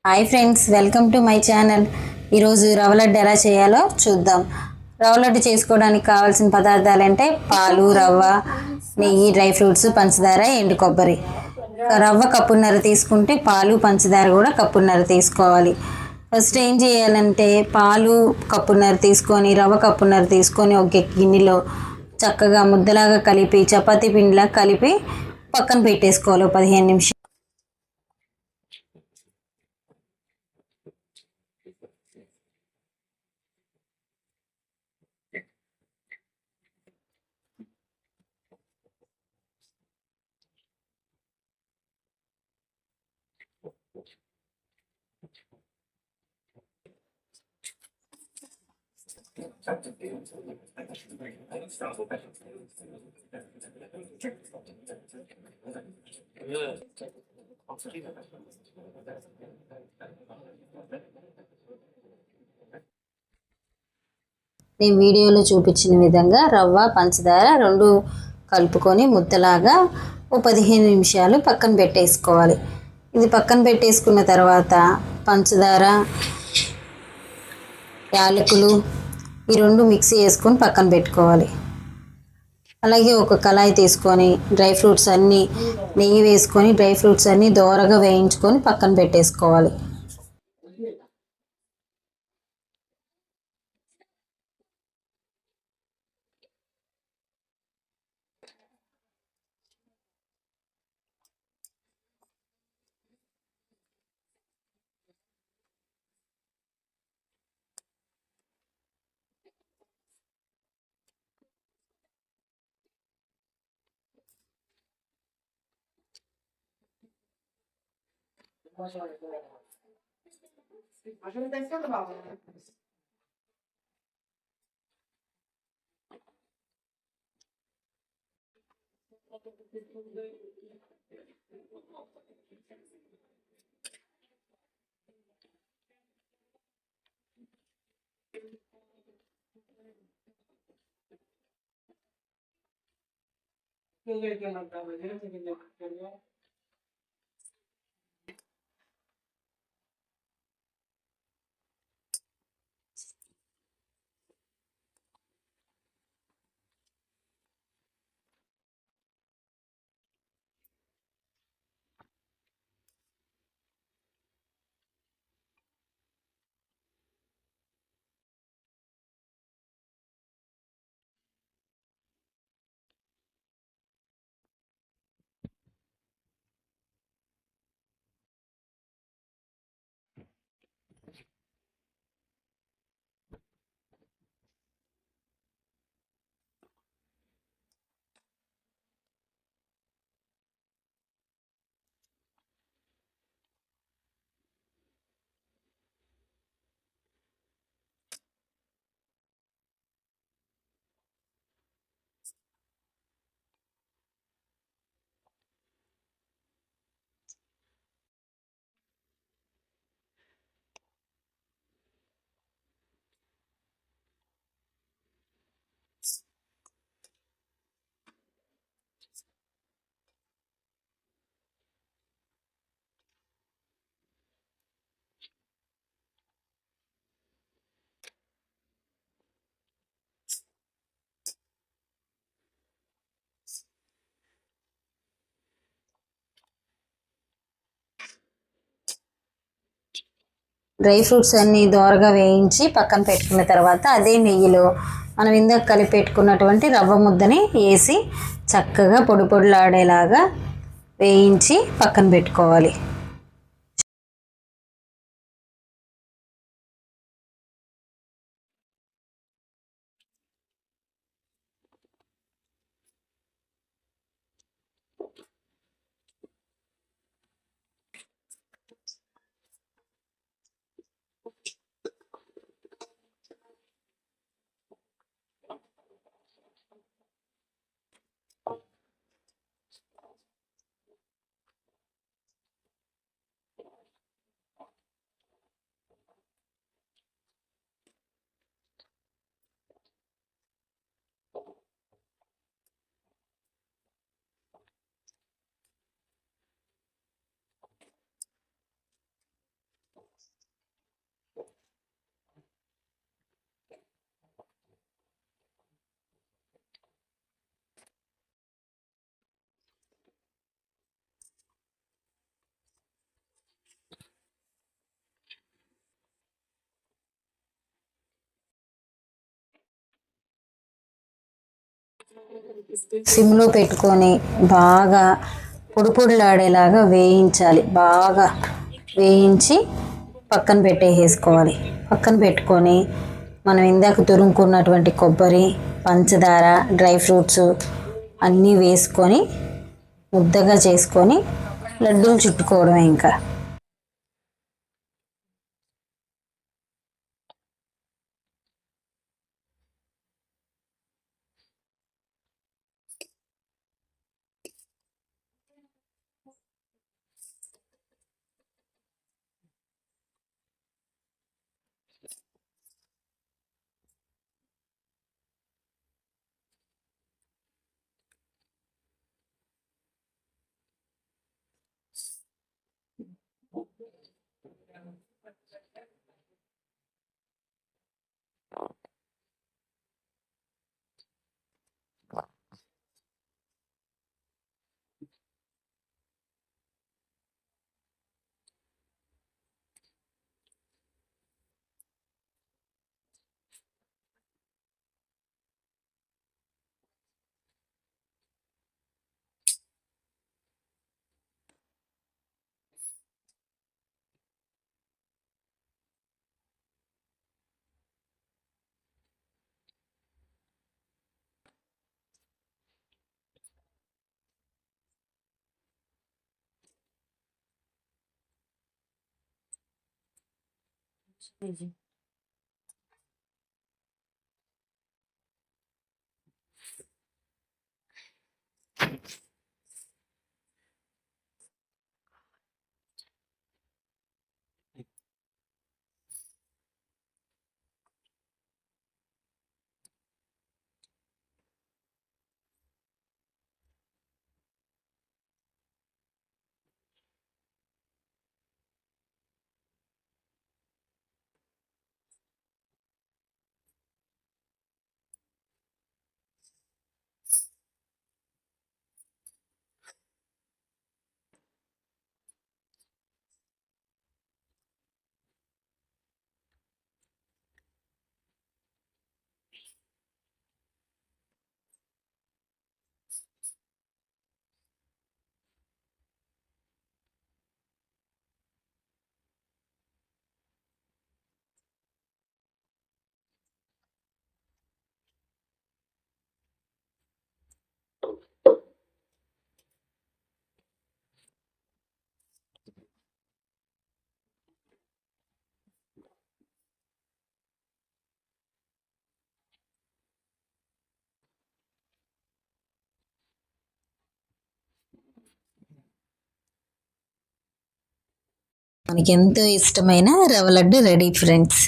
Hi friends, welcome to my channel. ఈరోజు రవ్వ లడ్డు ఎలా చేయాలో చూద్దాం. రవ్వ లడ్డు చేసుకోవడానికి కావాల్సిన పదార్థాలు అంటే పాలు, రవ్వ, నెయ్యి, డ్రై ఫ్రూట్స్, పంచదార, ఎండు కొబ్బరి. రవ్వ కప్పున్నర తీసుకుంటే పాలు, పంచదార కూడా కప్పున్నర తీసుకోవాలి. ఫస్ట్ ఏం చేయాలంటే పాలు కప్పున్నర తీసుకొని, రవ్వ కప్పున్నర తీసుకొని ఒక గిన్నెలో చక్కగా ముద్దలాగా కలిపి, చపాతీ పిండిలా కలిపి పక్కన పెట్టేసుకోవాలి 15 నిమిషాలు. నేను వీడియోలో చూపించిన విధంగా రవ్వ, పంచదార రెండు కలుపుకొని ముద్దలాగా ఓ 15 నిమిషాలు పక్కన పెట్టేసుకోవాలి. ఇది పక్కన పెట్టేసుకున్న తర్వాత పంచదార, యాలకులు ఈ రెండు మిక్సీ వేసుకొని పక్కన పెట్టుకోవాలి. అలాగే ఒక కళాయి తీసుకొని డ్రై ఫ్రూట్స్ అన్నీ నెయ్యి వేసుకొని డ్రై ఫ్రూట్స్ అన్నీ దోరగా వేయించుకొని పక్కన పెట్టేసుకోవాలి. డ్రై ఫ్రూట్స్ అన్నీ దోరగా వేయించి పక్కన పెట్టుకున్న తర్వాత అదే నెయ్యిలో మనం ఇందాక కలిపి పెట్టుకున్నటువంటి రవ్వ ముద్దని వేసి చక్కగా పొడి పొడిలాడేలాగా వేయించి పక్కన పెట్టుకోవాలి. సిమ్లో పెట్టుకొని బాగా పొడి పొడిలాడేలాగా వేయించాలి. బాగా వేయించి పక్కన పెట్టేసుకోవాలి. పక్కన పెట్టుకొని మనం ఇందాక తురుముకున్నటువంటి కొబ్బరి, పంచదార, డ్రై ఫ్రూట్స్ అన్నీ వేసుకొని ముద్దగా చేసుకొని లడ్డూలు చుట్టుకోవడమే ఇంకా. మనకి ఎంతో ఇష్టమైన రవ్వ లడ్డు రెడీ ఫ్రెండ్స్.